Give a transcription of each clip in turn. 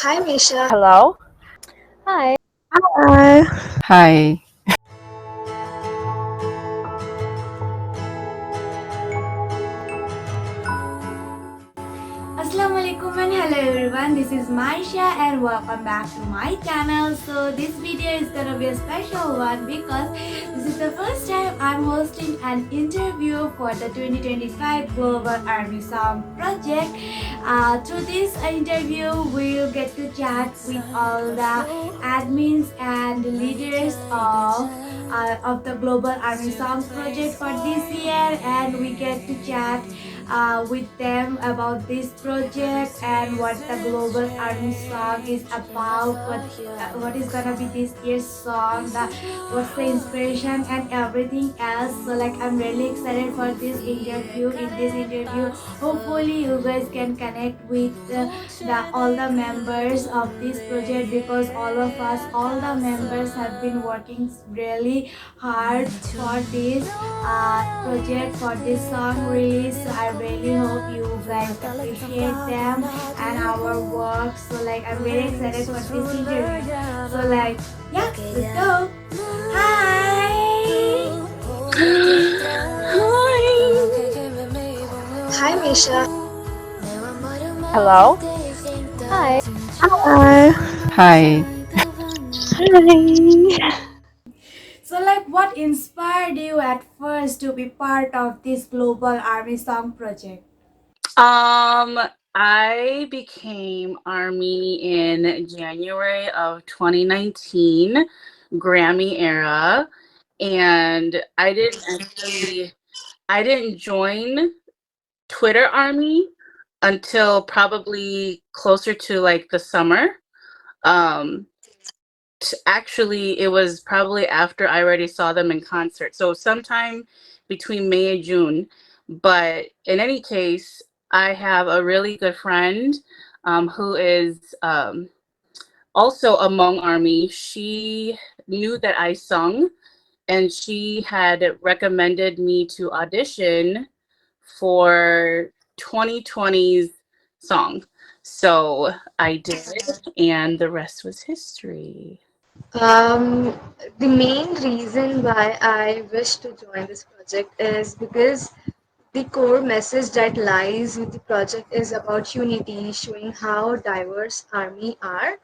Hi, Maisha. Hello? Hi. Hi. Hi. Assalamualaikum and hello everyone, this is Maisha and welcome back to my channel. So this video is gonna be a special one because this is the first time I'm hosting an interview for the 2025 Global Army Song Project. Through this interview, we'll get to chat with all the admins and leaders of the Global Army Song Project for this year, and we get to chat with them about this project and what the Global Army Song is about, what is gonna be this year's song, what's the inspiration and everything else. So like I'm really excited for this interview. In this interview, hopefully you guys can connect with all the members of this project, because all the members have been working really hard for this project, for this song release. So I really hope you guys appreciate them and our work. So like I'm very excited for this interview. So like yeah, let's go. Hi. Hi, Maisha. Hello? Hi. Hi. So like what inspired you at first to be part of this Global Army Song Project? I became Army in January of 2019, Grammy era, and I didn't join Twitter Army until probably closer to like the summer. Um, Actually, it was probably after I already saw them in concert. So sometime between May and June. But in any case, I have a really good friend who is also among Army. She knew that I sung, and she had recommended me to audition for 2020's song. So I did, and the rest was history. Um, the main reason why I wish to join this project is because the core message that lies with the project is about unity, showing how diverse army are,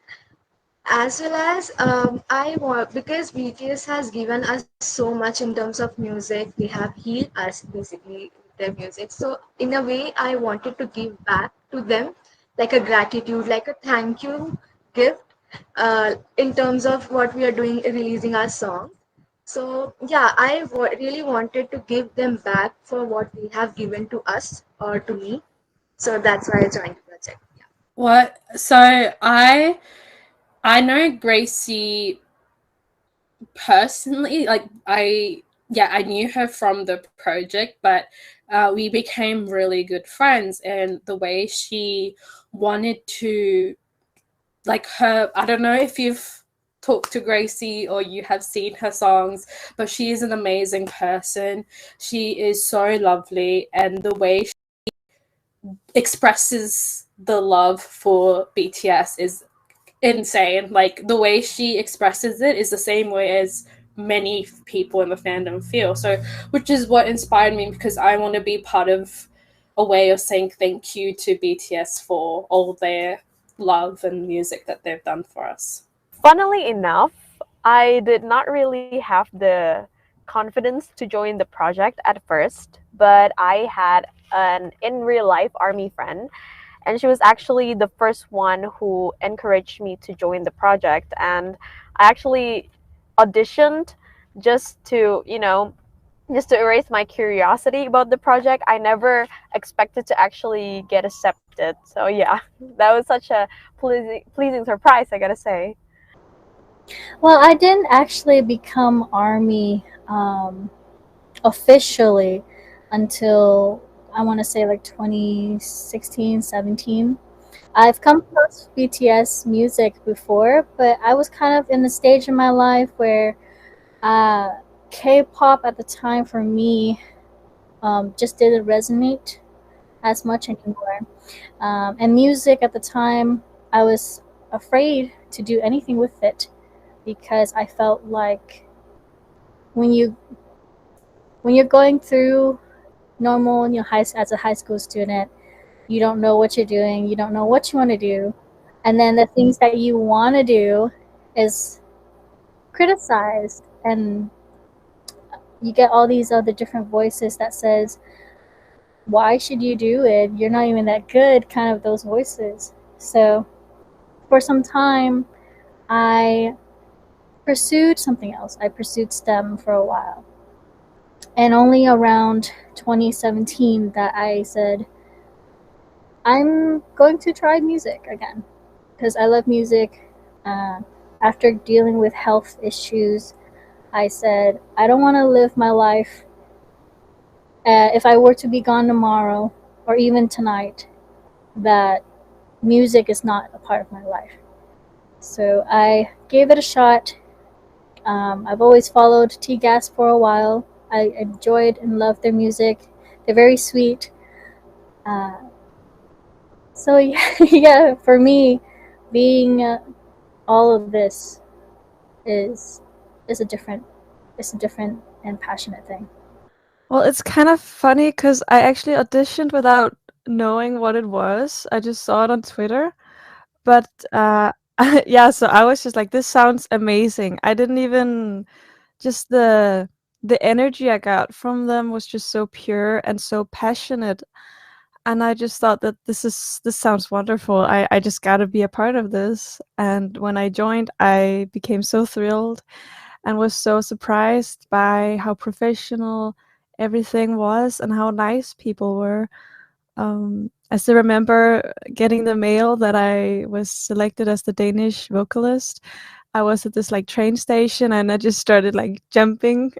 as well as I want, because BTS has given us so much in terms of music. They have healed us basically with their music. So in a way, I wanted to give back to them, like a gratitude, like a thank you gift, in terms of what we are doing, releasing our song. So yeah, really wanted to give them back for what they have given to us or to me. So that's why I joined the project. What? So I know Gracie personally. I knew her from the project, but we became really good friends. And the way she wanted to, like her, I don't know if you've talked to Gracie or you have seen her songs, but she is an amazing person. She is so lovely, and the way she expresses the love for BTS is insane. Like the way she expresses it is the same way as many people in the fandom feel. So, which is what inspired me, because I want to be part of a way of saying thank you to BTS for all their love and music that they've done for us. Funnily enough, I did not really have the confidence to join the project at first, but I had an in real life army friend, and she was actually the first one who encouraged me to join the project. And I actually auditioned just to, just to erase my curiosity about the project. I never expected to actually get accepted. So yeah, that was such a pleasing surprise, I gotta say. Well, I didn't actually become Army officially until I want to say like 2016, 17. I've come across BTS music before, but I was kind of in the stage in my life where uh, K-pop at the time for me just didn't resonate as much anymore. And music at the time, I was afraid to do anything with it, because I felt like when you're going through normal, as a high school student, you don't know what you're doing, you don't know what you want to do, and then the things that you want to do is criticized, and you get all these other different voices that says, why should you do it, you're not even that good, kind of those voices. So for some time I pursued something else. I pursued STEM for a while, and only around 2017 that I said, I'm going to try music again, because I love music. After dealing with health issues, I said, I don't want to live my life, if I were to be gone tomorrow or even tonight, that music is not a part of my life. So I gave it a shot. I've always followed TGASP for a while. I enjoyed and loved their music. They're very sweet. So yeah, for me, being all of this is is a different and passionate thing. Well, it's kind of funny because I actually auditioned without knowing what it was. I just saw it on Twitter. But yeah, so I was just like, this sounds amazing. I didn't even just the energy I got from them was just so pure and so passionate. And I just thought that this sounds wonderful. I just got to be a part of this. And when I joined, I became so thrilled and was so surprised by how professional everything was and how nice people were. I still remember getting the mail that I was selected as the Danish vocalist. I was at this like train station and I just started like jumping.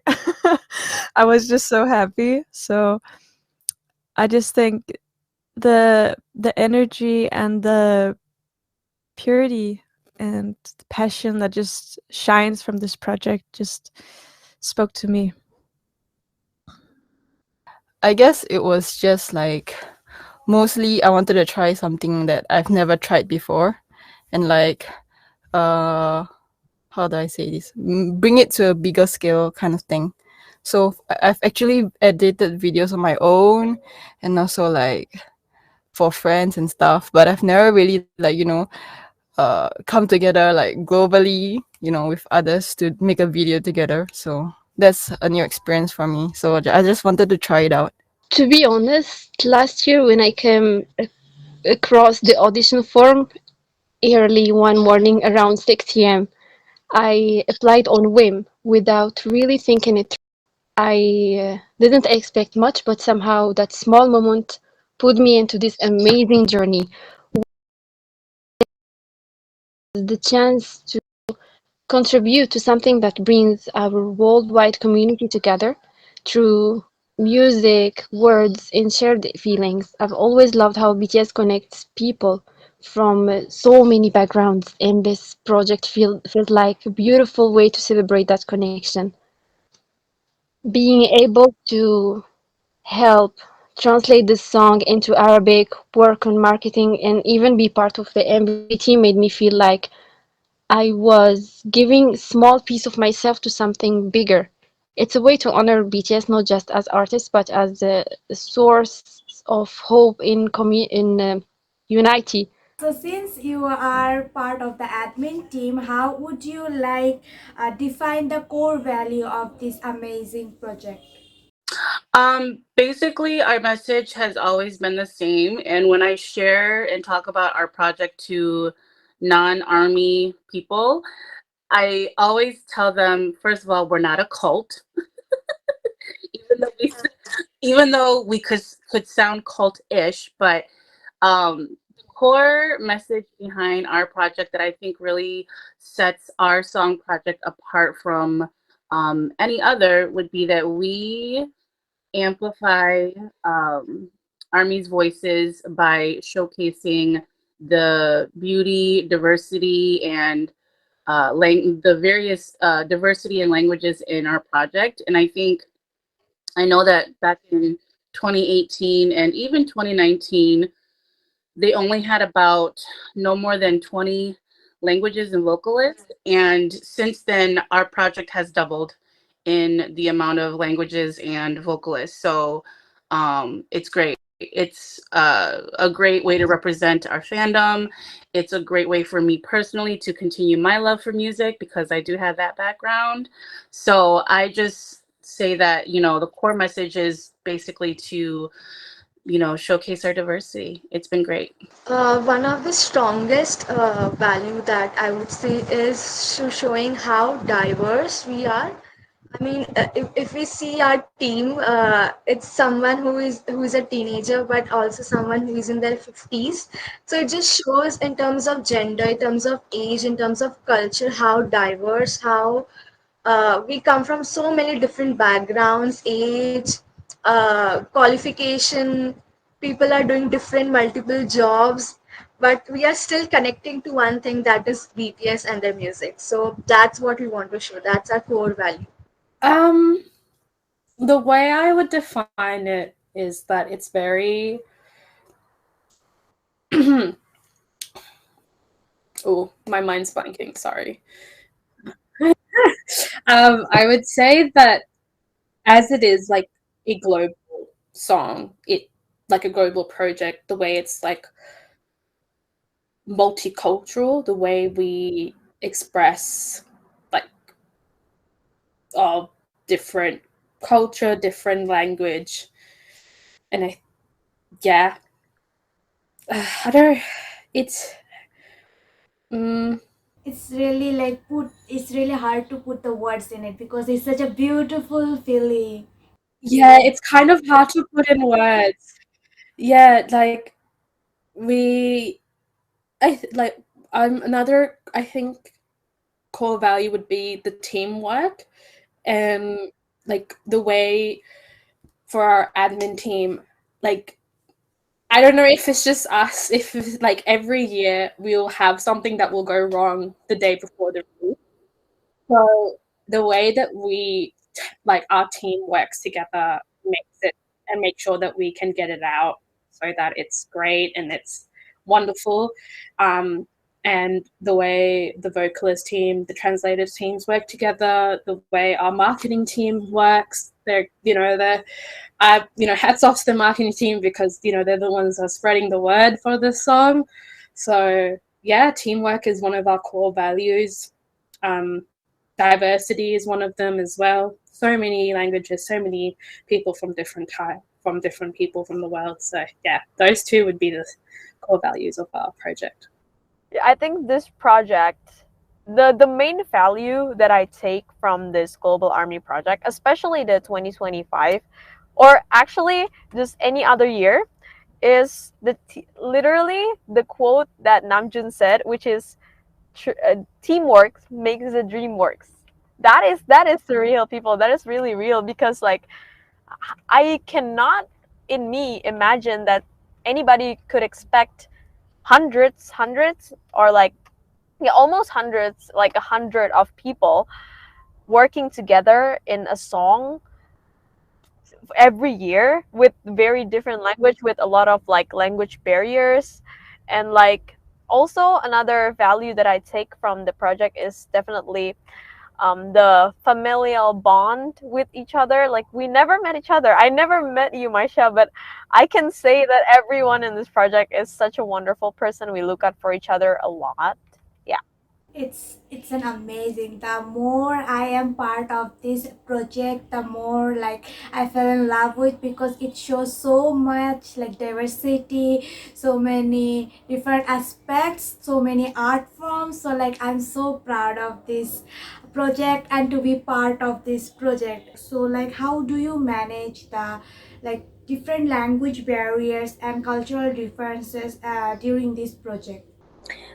I was just so happy. So I just think the energy and the purity and the passion that just shines from this project just spoke to me. I guess it was just like mostly I wanted to try something that I've never tried before, and like how do I say this? Bring it to a bigger scale kind of thing. So I've actually edited videos on my own, and also like for friends and stuff. But I've never really like come together like globally, with others to make a video together. So that's a new experience for me. So I just wanted to try it out. To be honest, last year when I came across the audition form early one morning around 6 a.m., I applied on whim without really thinking it through. I didn't expect much, but somehow that small moment put me into this amazing journey. The chance to contribute to something that brings our worldwide community together through music, words, and shared feelings. I've always loved how BTS connects people from so many backgrounds, and this project feels like a beautiful way to celebrate that connection. Being able to help translate this song into Arabic, work on marketing, and even be part of the MV team made me feel like I was giving a small piece of myself to something bigger. It's a way to honor BTS not just as artists but as a source of hope in unity. So since you are part of the admin team, how would you like define the core value of this amazing project? Basically, our message has always been the same. And when I share and talk about our project to non-army people, I always tell them, first of all, we're not a cult, even though we could sound cult-ish, but the core message behind our project that I think really sets our song project apart from any other would be that we amplify Army's voices by showcasing the beauty, diversity, and the various diversity and languages in our project. And I know that back in 2018 and even 2019, they only had about no more than 20 languages and vocalists. And since then, our project has doubled in the amount of languages and vocalists. So it's great. It's a great way to represent our fandom. It's a great way for me personally to continue my love for music because I do have that background. So I just say that, you know, the core message is basically to, you know, showcase our diversity. It's been great. One of the strongest value that I would say is showing how diverse we are. I mean, if we see our team, it's someone who is a teenager, but also someone who is in their 50s. So it just shows in terms of gender, in terms of age, in terms of culture, how diverse, how we come from so many different backgrounds, age, qualification. People are doing different multiple jobs, but we are still connecting to one thing, that is BTS and their music. So that's what we want to show. That's our core value. The way I would define it is that it's very oh, my mind's blanking, sorry. I would say that as it is like a global song, it like a global project, the way it's like multicultural, the way we express like all different culture, different language, and yeah, I don't. It's It's really like it's really hard to put the words in it because it's such a beautiful feeling. yeah, it's kind of hard to put in words. Yeah, like we, like another I think core value would be the teamwork and like the way for our admin team, like I don't know if it's just us, if like every year we'll have something that will go wrong the day before the release. So the way that we like our team works together makes it and make sure that we can get it out so that it's great and it's wonderful. And the way the vocalist team, the translators teams work together, the way our marketing team works, hats off to the marketing team because they're the ones that are spreading the word for this song. So yeah, teamwork is one of our core values. Diversity is one of them as well. So many languages, so many people from different people from the world. So yeah, those two would be the core values of our project. I think this project, the main value that I take from this Global Army project, especially the 2025, or actually just any other year, is literally the quote that Namjoon said, which is teamwork makes the dream works. That is surreal, people. That is really real because like I cannot in me imagine that anybody could expect hundreds or like almost hundreds, like 100 of people working together in a song every year with very different language, with a lot of like language barriers. And like also another value that I take from the project is definitely the familial bond with each other. Like we never met each other. I never met you, Maisha, but I can say that everyone in this project is such a wonderful person. We look out for each other a lot. Yeah. It's an amazing. The more I am part of this project, the more like I fell in love with, because it shows so much like diversity, so many different aspects, so many art forms. So like I'm so proud of this project and to be part of this project. So like how do you manage the like different language barriers and cultural differences during this project?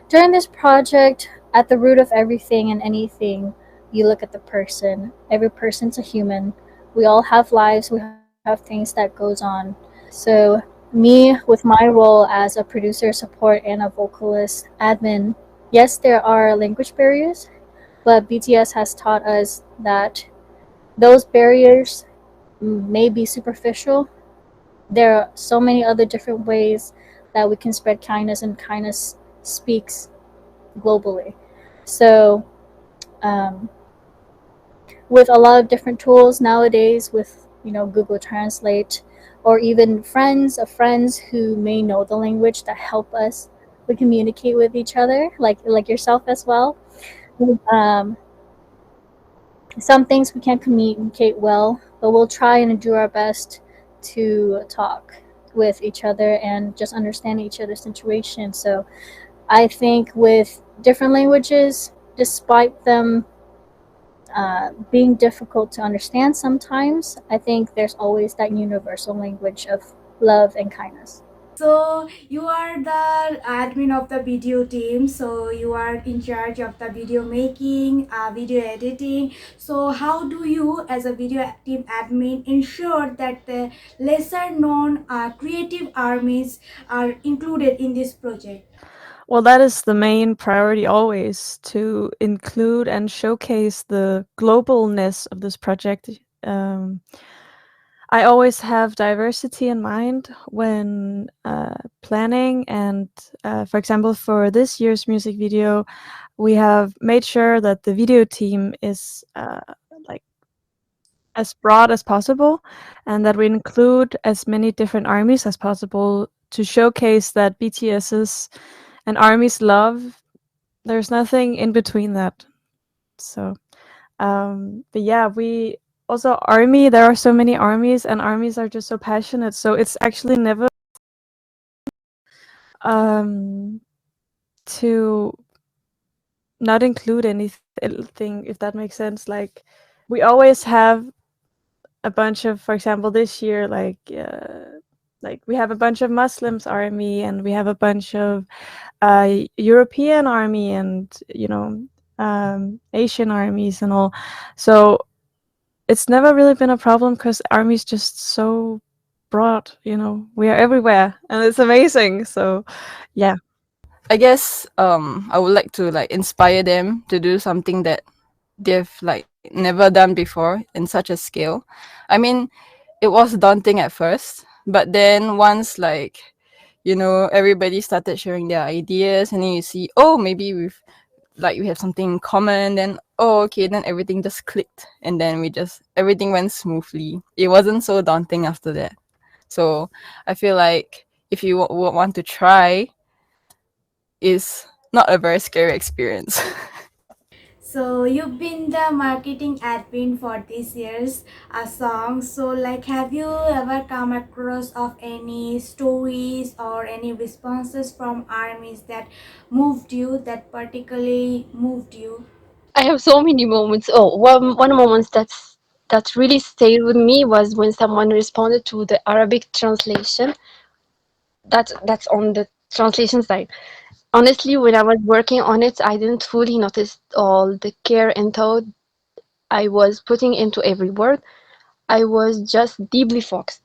During this project, at the root of everything and anything, you look at the person. Every person's a human. We all have lives, we have things that goes on. So me, with my role as a producer, support, and a vocalist admin, yes, there are language barriers, but BTS has taught us that those barriers may be superficial. There are so many other different ways that we can spread kindness, and kindness speaks globally. So with a lot of different tools nowadays, with Google Translate, or even friends of friends who may know the language that help us, we communicate with each other, like yourself as well. Um, some things we can't communicate well, but we'll try and do our best to talk with each other and just understand each other's situation. So I think with different languages, despite them being difficult to understand sometimes, I think there's always that universal language of love and kindness. So you are the admin of the video team, so you are in charge of the video making, video editing. So how do you as a video team admin ensure that the lesser known creative armies are included in this project? Well, that is the main priority always, to include and showcase the globalness of this project. I always have diversity in mind when planning, and for example, for this year's music video, we have made sure that the video team is like as broad as possible, and that we include as many different armies as possible to showcase that BTS's and army's love, there's nothing in between that. So but yeah, we also army, there are so many armies, and armies are just so passionate, so it's actually never to not include anything, if that makes sense. Like, we always have a bunch of, for example, this year, like we have a bunch of Muslims army, and we have a bunch of European army, and Asian armies and all. So it's never really been a problem, because army's just so broad. We are everywhere, and it's amazing. So yeah. I guess I would like to inspire them to do something that they've never done before in such a scale. I mean, it was daunting at first, but then once everybody started sharing their ideas, and then you see, oh, maybe we have something in common, then oh, okay, then everything just clicked, and then everything went smoothly. It wasn't so daunting after that. So I feel like if you want to try, is not a very scary experience. So you've been the marketing admin for this year's song. So have you ever come across of any stories or any responses from armies that moved you, that particularly moved you? I have so many moments. Oh, one moment that really stayed with me was when someone responded to the Arabic translation. That's on the translation side. Honestly, when I was working on it, I didn't fully notice all the care and thought I was putting into every word. I was just deeply focused.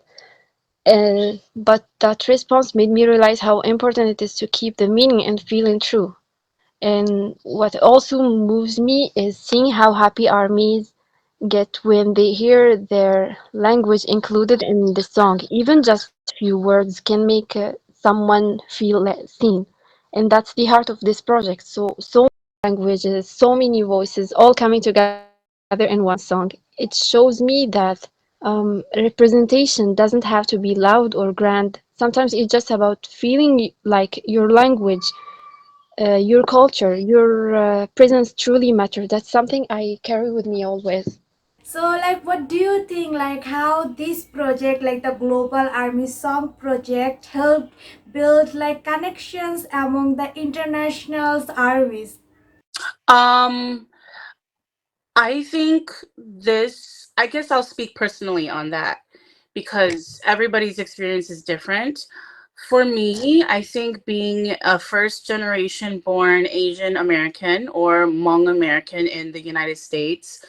But that response made me realize how important it is to keep the meaning and feeling true. And what also moves me is seeing how happy armies get when they hear their language included in the song. Even just few words can make someone feel seen. And that's the heart of this project. So many languages, so many voices all coming together in one song. It shows me that representation doesn't have to be loud or grand. Sometimes it's just about feeling like your language, your culture, your presence truly matter. That's something I carry with me always. So what do you think, how this project, the Global Army Song Project, helped build connections among the international armies? Um, I think I guess I'll speak personally on that, because everybody's experience is different. For me, I think being a first generation born Asian American or Hmong American in the United States,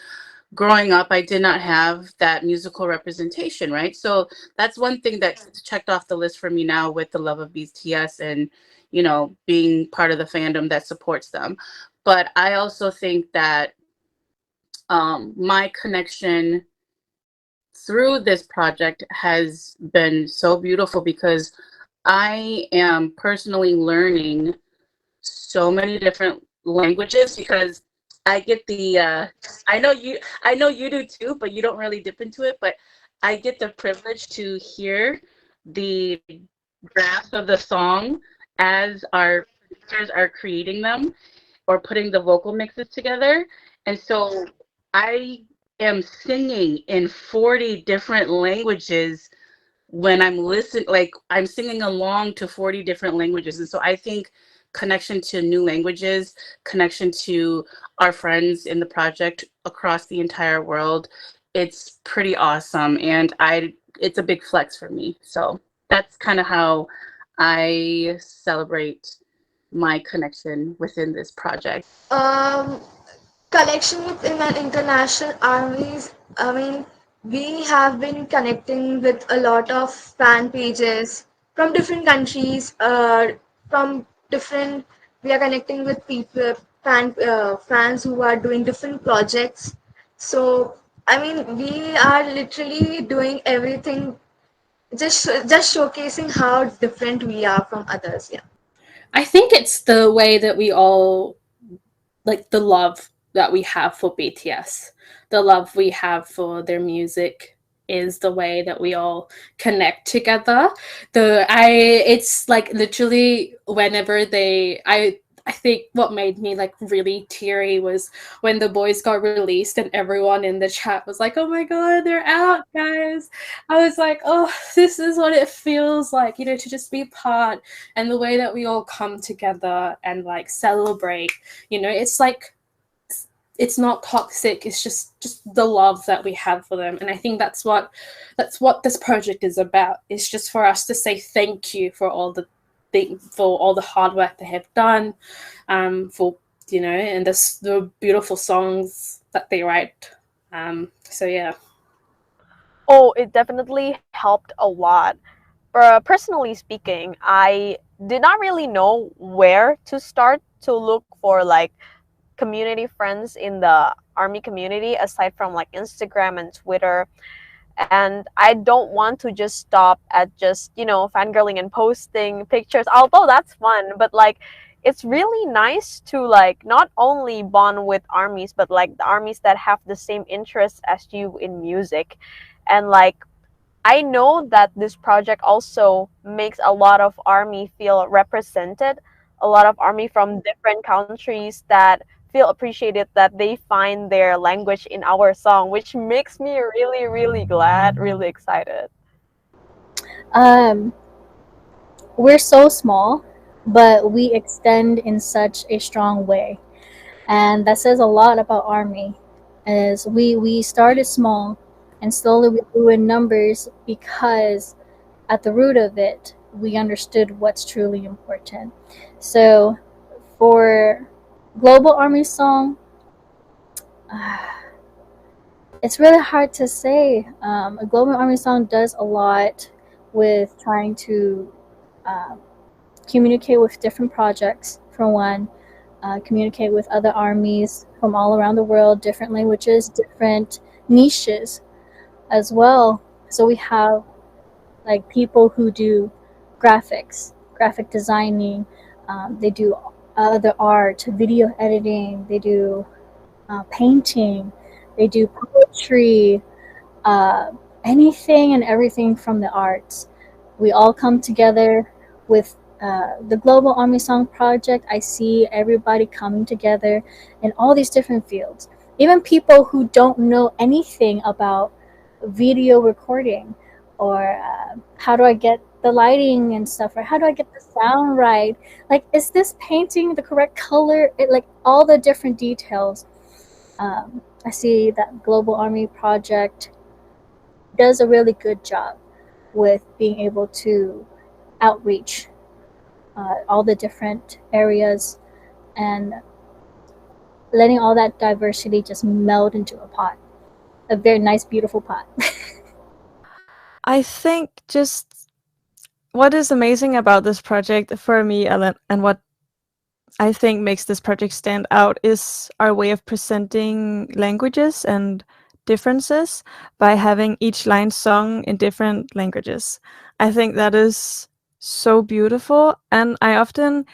growing up, I did not have that musical representation, right? So that's one thing that checked off the list for me now, with the love of BTS and, being part of the fandom that supports them. But I also think that my connection through this project has been so beautiful, because I am personally learning so many different languages, because I get the I know you do too, but you don't really dip into it. But I get the privilege to hear the draft of the song as our producers are creating them or putting the vocal mixes together. And so I am singing in 40 different languages when I'm listening, like I'm singing along to 40 different languages. And so I think connection to new languages, connection to our friends in the project across the entire world, it's pretty awesome. And it's a big flex for me. So that's kind of how I celebrate my connection within this project. Connection with international armies. I mean, we have been connecting with a lot of fan pages from different countries. From different, we are connecting with people, fans who are doing different projects. So, I mean, we are literally doing everything, just showcasing how different we are from others. Yeah. I think it's the way that we all, like, the love that we have for BTS, the love we have for their music is the way that we all connect together. It's like literally whenever I think what made me like really teary was when the boys got released and everyone in the chat was like, "Oh my god, they're out, guys." I was like, "Oh, this is what it feels like, to just be part." And the way that we all come together and like celebrate, it's like it's not toxic, it's just the love that we have for them. And I think that's what this project is about. It's just for us to say thank you for all the hard work they have done, for and the beautiful songs that they write. So yeah. Oh, it definitely helped a lot. Personally speaking, I did not really know where to start to look for like community friends in the army community aside from like Instagram and Twitter. And I don't want to just stop at just, fangirling and posting pictures, although that's fun, but like it's really nice to like not only bond with armies, but like the armies that have the same interests as you in music. And like I know that this project also makes a lot of army feel represented, a lot of army from different countries that feel appreciated that they find their language in our song, which makes me really, really glad, really excited. We're so small, but we extend in such a strong way. And that says a lot about Army, as we started small and slowly we grew in numbers because at the root of it, we understood what's truly important. So for Global Army Song, it's really hard to say. A Global Army Song does a lot with trying to communicate with different projects, for one, communicate with other armies from all around the world, different languages, different niches as well. So we have like people who do graphics, graphic designing, they do other art, video editing, they do painting, they do poetry, anything and everything from the arts. We all come together with the Global Army Song Project. I see everybody coming together in all these different fields. Even people who don't know anything about video recording, or how do I get the lighting and stuff, or how do I get the sound right? Like, is this painting the correct color? Like all the different details. I see that Global Army Project does a really good job with being able to outreach all the different areas and letting all that diversity just meld into a pot, a very nice, beautiful pot. I think just what is amazing about this project for me, and what I think makes this project stand out is our way of presenting languages and differences by having each line sung in different languages. I think that is so beautiful, and I often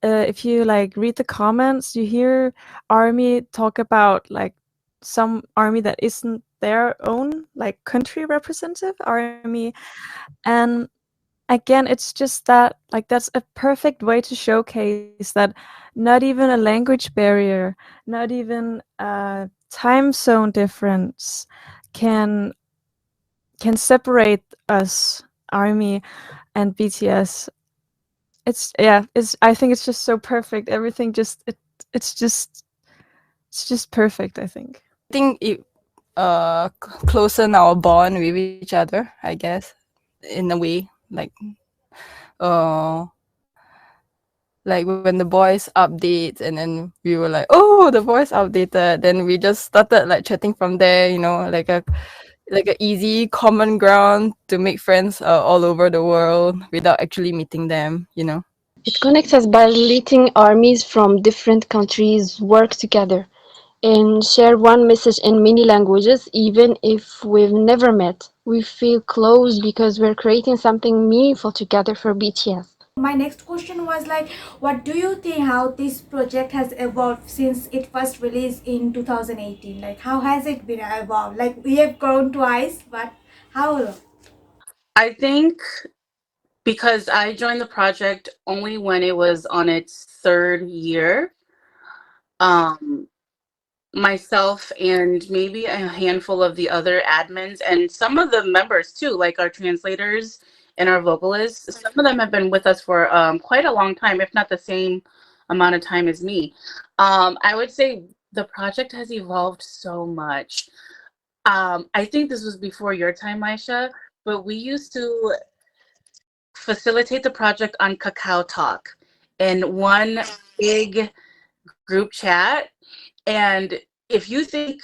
if you like read the comments, you hear ARMY talk about like some ARMY that isn't their own like country representative ARMY, and again, it's just that like that's a perfect way to showcase that not even a language barrier, not even a time zone difference can separate us, ARMY and BTS. It's I think it's just so perfect. Everything just it's just perfect, I think. I think it closen our bond with each other, I guess, in a way. Uh like when the boys update, and then we were like, oh, the boys updated, then we just started like chatting from there, like a easy common ground to make friends all over the world without actually meeting them. It connects us by letting armies from different countries work together and share one message in many languages, even if we've never met. We feel close because we're creating something meaningful together for BTS. My next question was like, what do you think how this project has evolved since it first released in 2018? Like, how has it been evolved? Like, we have grown twice, but how? I think because I joined the project only when it was on its third year, um, myself and maybe a handful of the other admins and some of the members too, like our translators and our vocalists, some of them have been with us for quite a long time, if not the same amount of time as me. I would say the project has evolved so much. I think this was before your time, Maisha, but we used to facilitate the project on Kakao Talk in one big group chat. And if you think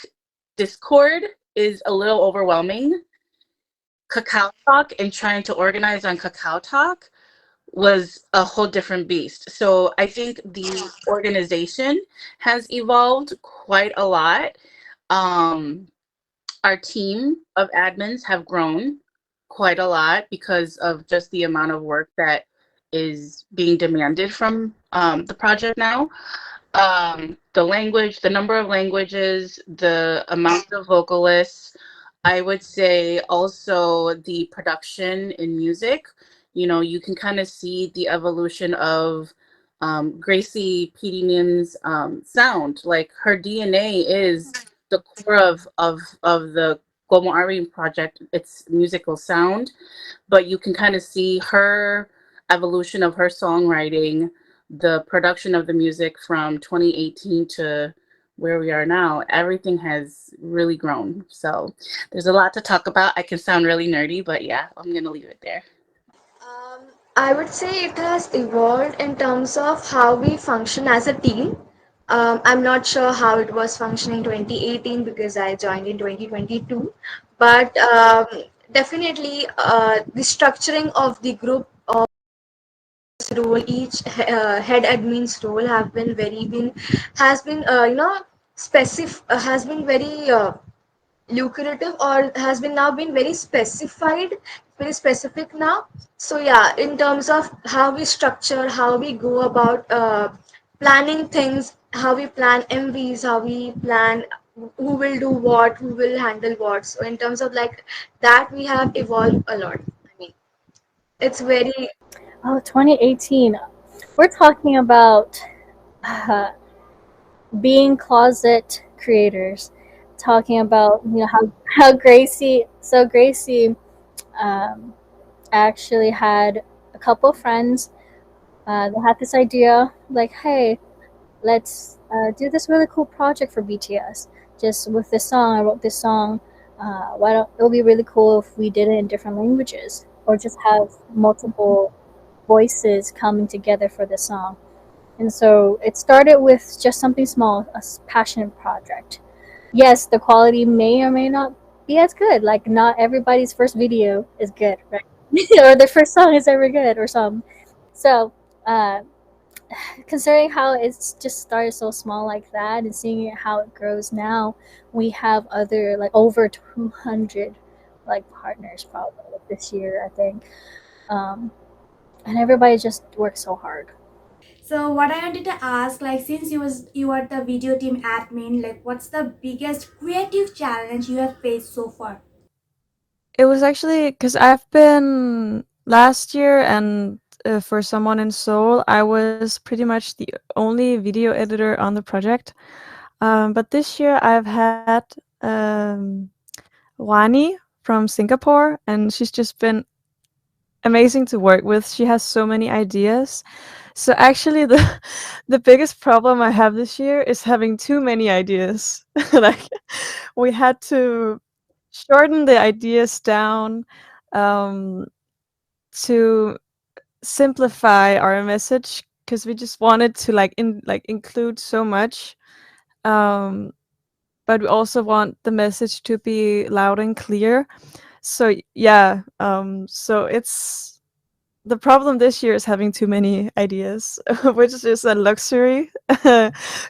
Discord is a little overwhelming, Kakao Talk and trying to organize on Kakao Talk was a whole different beast. So I think the organization has evolved quite a lot. Um, our team of admins have grown quite a lot because of just the amount of work that is being demanded from the project now. The language, the number of languages, the amount of vocalists. I would say also the production in music. You can kind of see the evolution of Gracie Pedinian's sound. Like her DNA is the core of the Global Army Project. Its musical sound, but you can kind of see her evolution of her songwriting, the production of the music from 2018 to where we are now. Everything has really grown. So there's a lot to talk about. I can sound really nerdy, but yeah, I'm going to leave it there. I would say it has evolved in terms of how we function as a team. I'm not sure how it was functioning 2018 because I joined in 2022, but definitely the structuring of the group of role, each head admin's role have been very been has been specific has been very lucrative or has been now been very specified, very specific now. So yeah, in terms of how we structure, how we go about planning things, how we plan MVs, how we plan who will do what, who will handle what. So in terms of like that, we have evolved a lot. I mean, it's very. Oh, 2018. We're talking about uh, being closet creators, talking about how Gracie um, actually had a couple friends. They had this idea like, hey, let's do this really cool project for BTS. Just with this song, I wrote this song. Why don't it'll be really cool if we did it in different languages, or just have multiple voices coming together for this song. And so it started with just something small, a passion project. Yes, the quality may or may not be as good. Like, not everybody's first video is good, right? Or their first song is ever good, or some. So, uh, considering how it's just started so small like that, and seeing it how it grows now, we have other like over 200 like partners probably this year, I think. And everybody just works so hard. So what I wanted to ask, like, since you are the video team admin, like, what's the biggest creative challenge you have faced so far? It was actually because I've been last year and for someone in Seoul, I was pretty much the only video editor on the project. But this year I've had um, Wani from Singapore, and she's just been amazing to work with. She has so many ideas. So actually, the the biggest problem I have this year is having too many ideas. Like we had to shorten the ideas down um, to simplify our message because we just wanted to include so much. Um, but we also want the message to be loud and clear. So yeah, so it's the problem this year is having too many ideas, which is just a luxury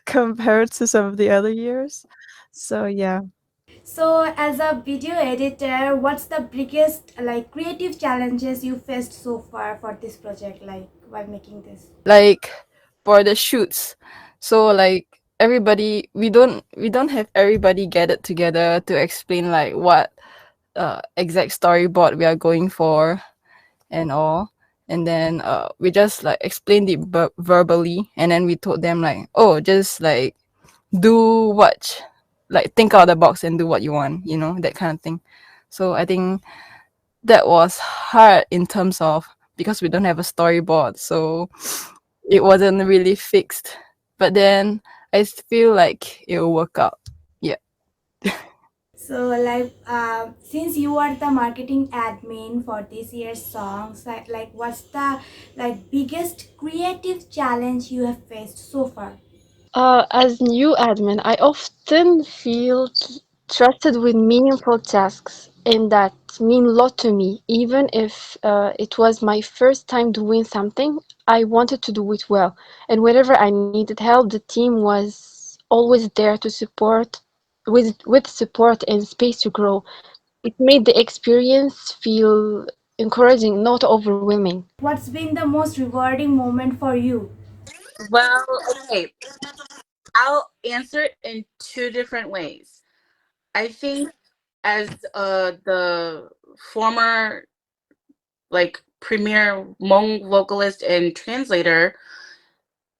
compared to some of the other years. So yeah. So as a video editor, what's the biggest like creative challenges you faced so far for this project, like while making this? Like for the shoots, so like everybody, we don't have everybody gathered together to explain like what exact storyboard we are going for and all. And then we just like explained it verbally, and then we told them like, oh, just like do what, like think out of the box and do what you want, that kind of thing. So I think that was hard in terms of, because we don't have a storyboard, so it wasn't really fixed. But then I feel like it will work out. Yeah. So like since you are the marketing admin for this year's songs, like what's the like biggest creative challenge you have faced so far? As new admin, I often feel trusted with meaningful tasks and that mean a lot to me. Even if it was my first time doing something, I wanted to do it well. And whenever I needed help, the team was always there to support with support and space to grow. It made the experience feel encouraging, not overwhelming. What's been the most rewarding moment for you? Well, okay, I'll answer it in two different ways. I think as the former like premier Hmong vocalist and translator,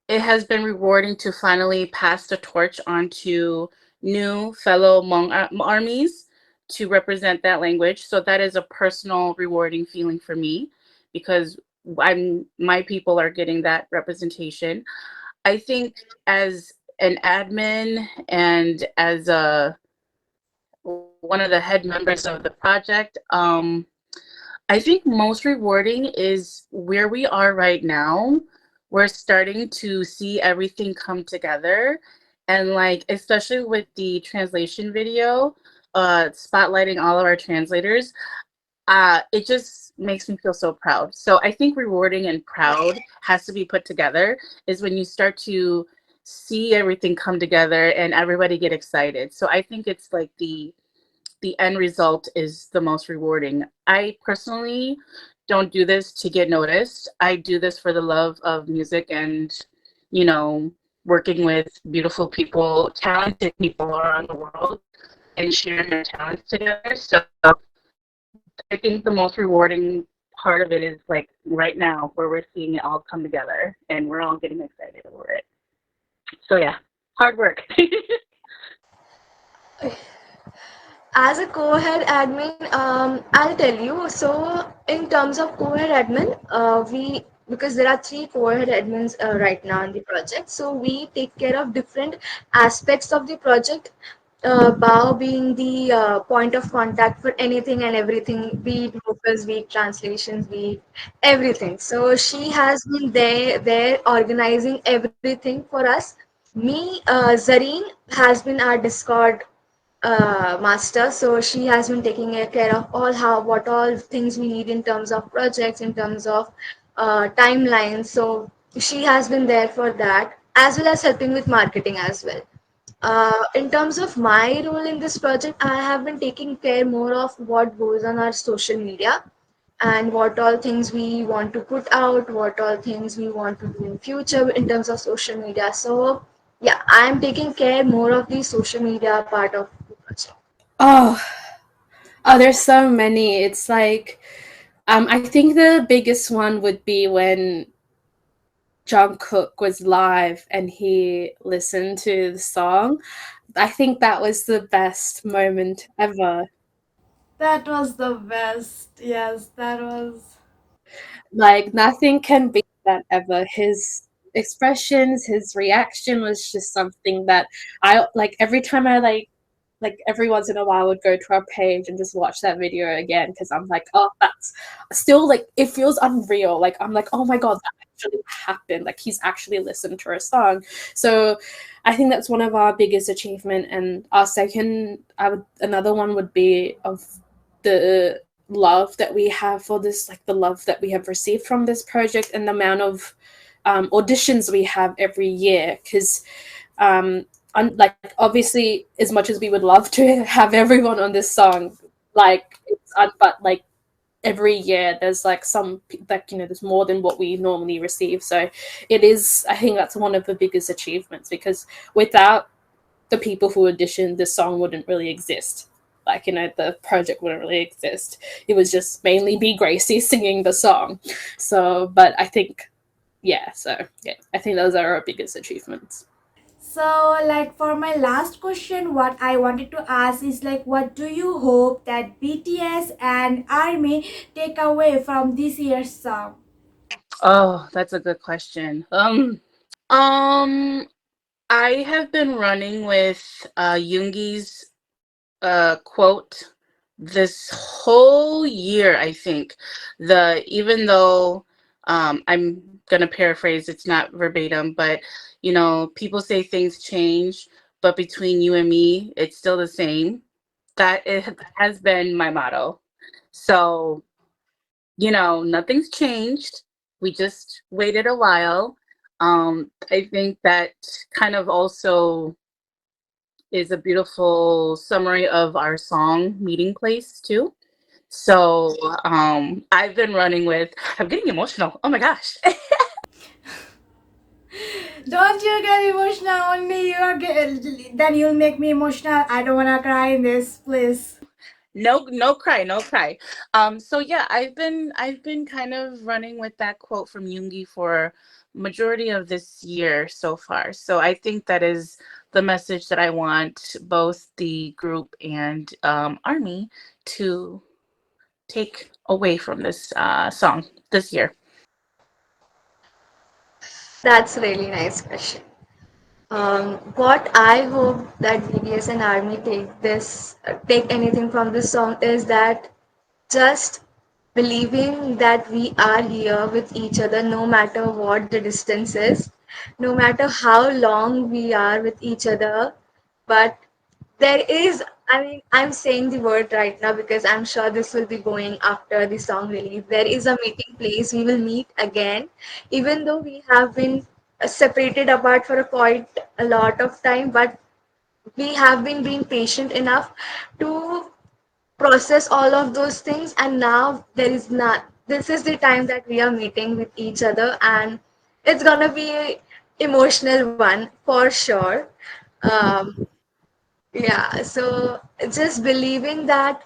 it has been rewarding to finally pass the torch on to new fellow Hmong armies to represent that language. So that is a personal rewarding feeling for me because my people are getting that representation. I think as an admin and as one of the head members of the project, I think most rewarding is where we are right now. We're starting to see everything come together. And like, especially with the translation video, spotlighting all of our translators, it just makes me feel so proud. So I think rewarding and proud has to be put together is when you start to see everything come together and everybody get excited. So I think it's like the end result is the most rewarding. I personally don't do this to get noticed. I do this for the love of music and, you know, working with beautiful people, talented people around the world and sharing their talents together. So I think the most rewarding part of it is like right now where we're seeing it all come together and we're all getting excited over it. So yeah, hard work. As a co-head admin, I'll tell you. So in terms of co-head admin, we because there are three co-head admins right now in the project, so we take care of different aspects of the project. Bao being the point of contact for anything and everything, be it vocals, be it translations, be it everything. So she has been there organizing everything for us. Me, Zareen has been our Discord master, so she has been taking care of all how what all things we need in terms of projects, in terms of timelines. So she has been there for that as well as helping with marketing as well. In terms of my role in this project, I have been taking care more of what goes on our social media and what all things we want to put out, what all things we want to do in future in terms of social media. So yeah, I am taking care more of the social media part of the project. Oh, there's so many. It's like, I think the biggest one would be when Jungkook was live and he listened to the song. I think that was the best moment ever. That was the best. Yes, that was. Like, nothing can beat that ever. His expressions, his reaction was just something that I like every time I like every once in a while I would go to our page and just watch that video again because I'm like, oh, that's still like it feels unreal. Like I'm like, oh my god, that actually happened. Like he's actually listened to our song. So I think that's one of our biggest achievement. And our second, another one would be of the love that we have for this, like the love that we have received from this project and the amount of auditions we have every year. Because like obviously as much as we would love to have everyone on this song, like but like every year there's like some like there's more than what we normally receive. So it is, I think that's one of the biggest achievements, because without the people who auditioned, this song wouldn't really exist. Like the project wouldn't really exist. It was just mainly B Gracie singing the song. So but I think I think those are our biggest achievements. So, like, for my last question, what I wanted to ask is, like, what do you hope that BTS and ARMY take away from this year's song? Oh, that's a good question. Um, I have been running with Yoongi's quote this whole year. I think even though I'm gonna paraphrase, it's not verbatim, but people say things change, but between you and me, it's still the same. That it has been my motto. So nothing's changed. We just waited a while. I think that kind of also is a beautiful summary of our song Meeting Place too. So I've been running with I'm getting emotional. Oh my gosh. Don't you get emotional? Only you are then you'll make me emotional. I don't wanna cry in this, please. No cry, no cry. So yeah, I've been kind of running with that quote from Yoongi for majority of this year so far. So I think that is the message that I want both the group and Army to take away from this song this year. That's a really nice question. What I hope that BDS and Army take anything from this song is that just believing that we are here with each other no matter what the distance is, no matter how long we are with each other. But there is, I mean, I'm saying the word right now because I'm sure this will be going after the song release. There is a meeting place, we will meet again, even though we have been separated apart for a quite a lot of time, but we have been being patient enough to process all of those things, and now there is not this is the time that we are meeting with each other, and it's gonna be a emotional one for sure. um, yeah, so just believing that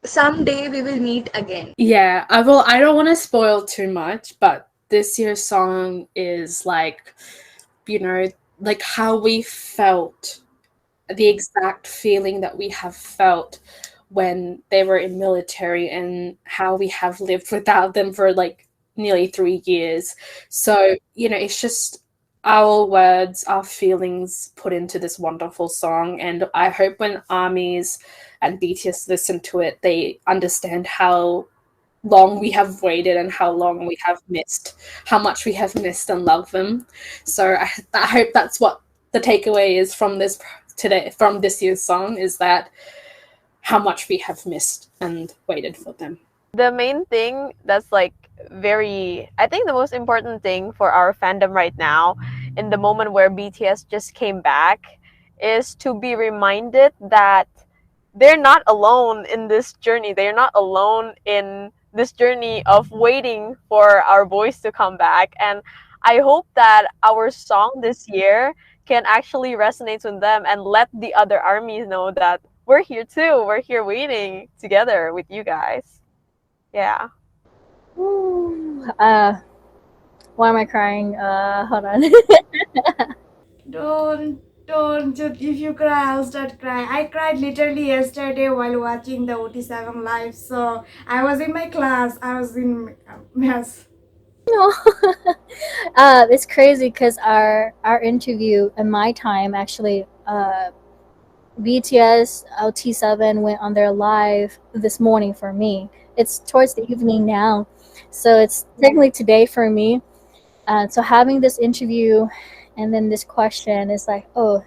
someday we will meet again. Yeah, I don't want to spoil too much, but this year's song is like, you know, like how we felt, the exact feeling that we have felt when they were in military, and how we have lived without them for like nearly 3 years. So, it's just our words, our feelings put into this wonderful song. And I hope when armies and BTS listen to it, they understand how long we have waited and how long we have missed, how much we have missed and loved them. So I hope that's what the takeaway is from this year's song, is that how much we have missed and waited for them. The main thing that's like I think the most important thing for our fandom right now, in the moment where BTS just came back, is to be reminded that they're not alone in this journey. They're not alone in this journey of waiting for our boys to come back. And I hope that our song this year can actually resonate with them and let the other armies know that we're here too. We're here waiting together with you guys. Yeah. Ooh, why am I crying? Hold on. Don't. Just if you cry, I'll start crying. I cried literally yesterday while watching the OT7 live. So I was in my class. I was in mess. No. It's crazy because our interview and my time actually, BTS LT7 went on their live this morning for me. It's towards the evening now, so it's technically today for me. So having this interview and then this question is like, oh,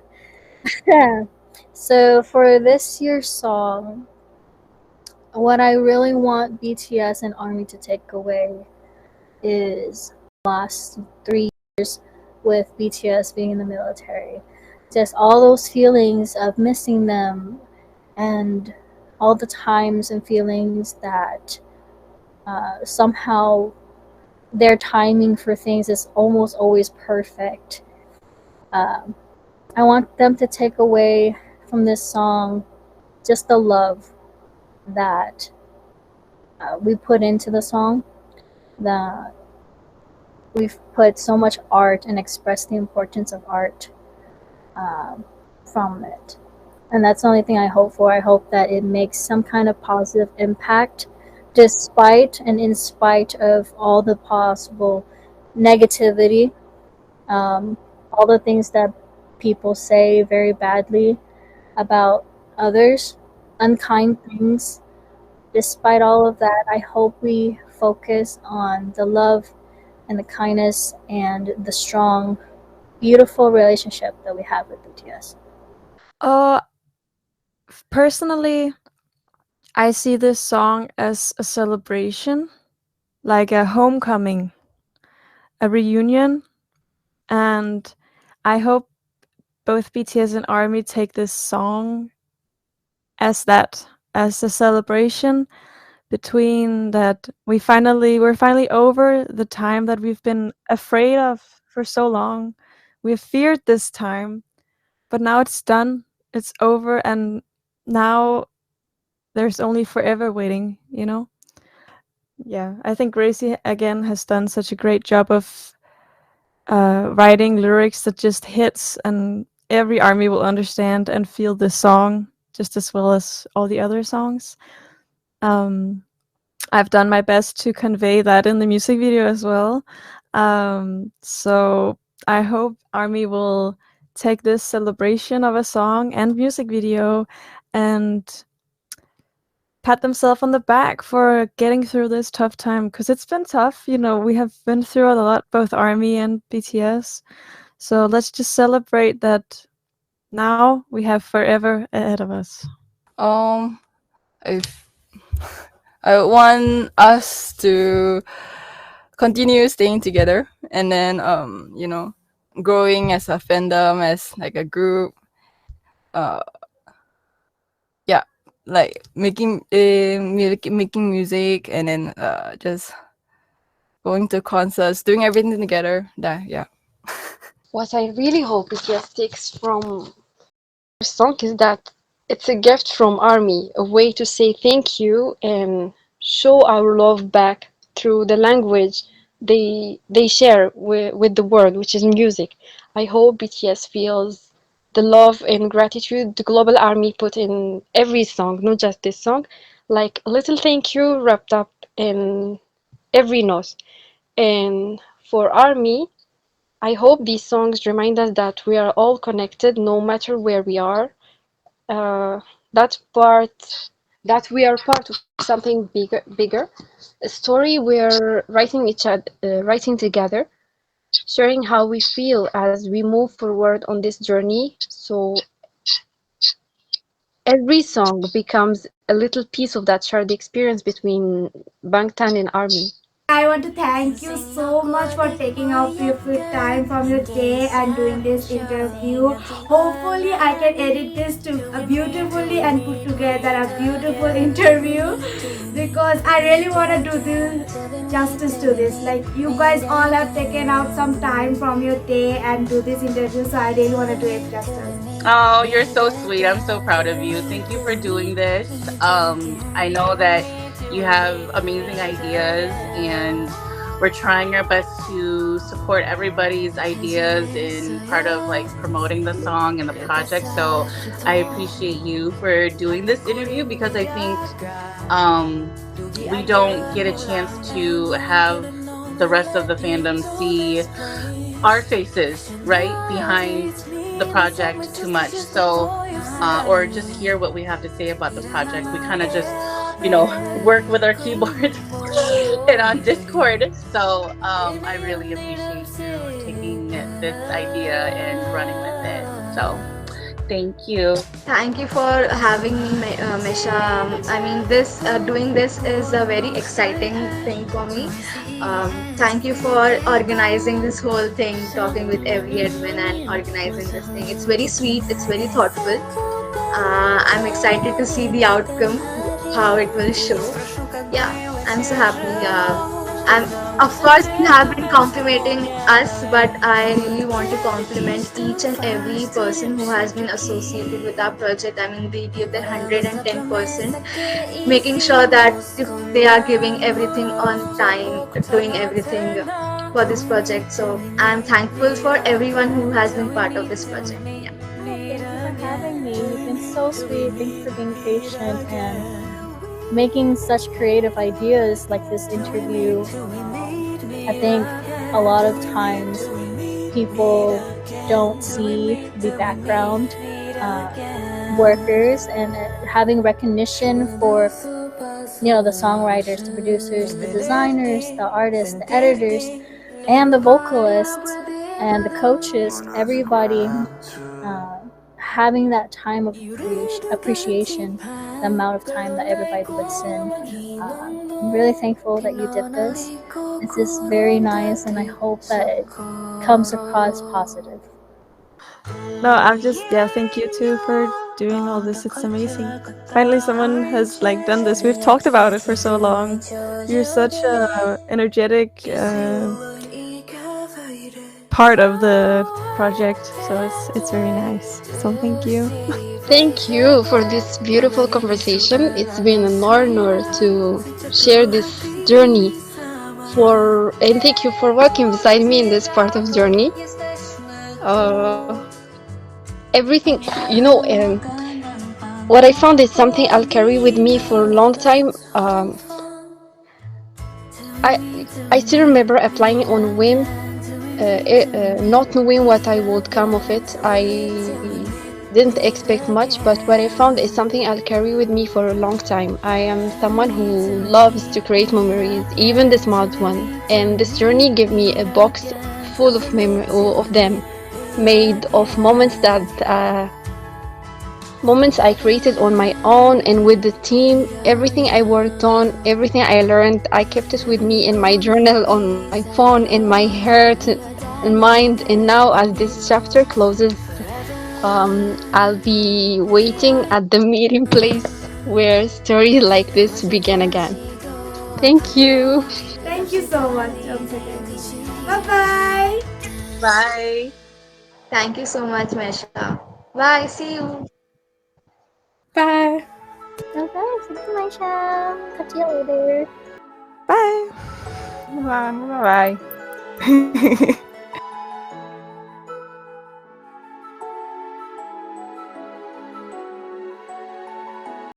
yeah. So for this year's song, what I really want BTS and ARMY to take away is last 3 years with BTS being in the military. Just all those feelings of missing them and all the times and feelings that somehow their timing for things is almost always perfect. I want them to take away from this song just the love that we put into the song, that we've put so much art and expressed the importance of art from it. And that's the only thing I hope for. I hope that it makes some kind of positive impact despite and in spite of all the possible negativity, all the things that people say very badly about others, unkind things. Despite all of that, I hope we focus on the love and the kindness and the strong, beautiful relationship that we have with BTS. Personally, I see this song as a celebration, like a homecoming, a reunion, and I hope both BTS and ARMY take this song as that, as a celebration between that we're finally over the time that we've been afraid of for so long. We've feared this time, but now it's done. It's over, and now there's only forever waiting, you know? Yeah, I think Gracie again has done such a great job of writing lyrics that just hits, and every army will understand and feel this song just as well as all the other songs. I've done my best to convey that in the music video as well. So I hope ARMY will take this celebration of a song and music video and pat themselves on the back for getting through this tough time, because it's been tough. You know, we have been through a lot, both ARMY and BTS. So let's just celebrate that now we have forever ahead of us. If I want us to continue staying together and then growing as a fandom, as like a group. Yeah, like making music and then just going to concerts, doing everything together. Yeah. What I really hope BTS takes from the song is that it's a gift from ARMY, a way to say thank you and show our love back through the language they share with the world, which is music. I hope BTS feels the love and gratitude the global ARMY put in every song, not just this song, like a little thank you wrapped up in every note. And for ARMY, I hope these songs remind us that we are all connected no matter where we are. Uh, that part that we are part of something bigger, a story we're writing together, sharing how we feel as we move forward on this journey. So every song becomes a little piece of that shared experience between Bangtan and ARMY. I want to thank you so much for taking out your free time from your day and doing this interview. Hopefully, I can edit this to a beautifully and put together a beautiful interview because I really want to do this justice to this. Like you guys all have taken out some time from your day and do this interview, so I really want to do it justice. Oh, you're so sweet. I'm so proud of you. Thank you for doing this. I know that you have amazing ideas, and we're trying our best to support everybody's ideas in part of like promoting the song and the project. So I appreciate you for doing this interview because I think we don't get a chance to have the rest of the fandom see our faces right behind the project too much. So or just hear what we have to say about the project. We kind of just work with our keyboards and on Discord. So I really appreciate you taking this idea and running with it. So thank you. Thank you for having me, Maisha. I mean, this doing this is a very exciting thing for me. Thank you for organizing this whole thing, talking with every admin and organizing this thing. It's very sweet. It's very thoughtful. I'm excited to see the outcome, how it will show. Yeah, I'm so happy. I'm, of course, you have been complimenting us, but I really want to compliment each and every person who has been associated with our project. I mean, they give their 110%, making sure that if they are giving everything on time, doing everything for this project. So I'm thankful for everyone who has been part of this project. Yeah. Thank you for having me. You've been so sweet. Thank you for being patient and making such creative ideas like this interview. I think a lot of times people don't see the background workers and having recognition for the songwriters, the producers, the designers, the artists, the editors, and the vocalists and the coaches, everybody having that time of appreciation, the amount of time that everybody puts in. I'm really thankful that you did this. This is very nice, and I hope that it comes across positive. No, I'm just thank you too for doing all this. It's amazing. Finally, someone has done this. We've talked about it for so long. You're such a energetic part of the project, so it's very nice. So thank you. Thank you for this beautiful conversation. It's been an honor to share this journey and thank you for walking beside me in this part of journey. Everything, what I found is something I'll carry with me for a long time. I still remember applying on whim, not knowing what I would come of it. I didn't expect much, but what I found is something I'll carry with me for a long time. I am someone who loves to create memories, even the small one, and this journey gave me a box full of memory of them, made of moments I created on my own and with the team. Everything I worked on, everything I learned, I kept it with me in my journal, on my phone, in my heart and mind. And now as this chapter closes, I'll be waiting at the meeting place where stories like this begin again. Thank you. Thank you so much. Bye-bye. Bye. Thank you so much, Maisha. Bye. See you. Bye. Okay, see you, Maisha. Talk to you later. Bye. Bye.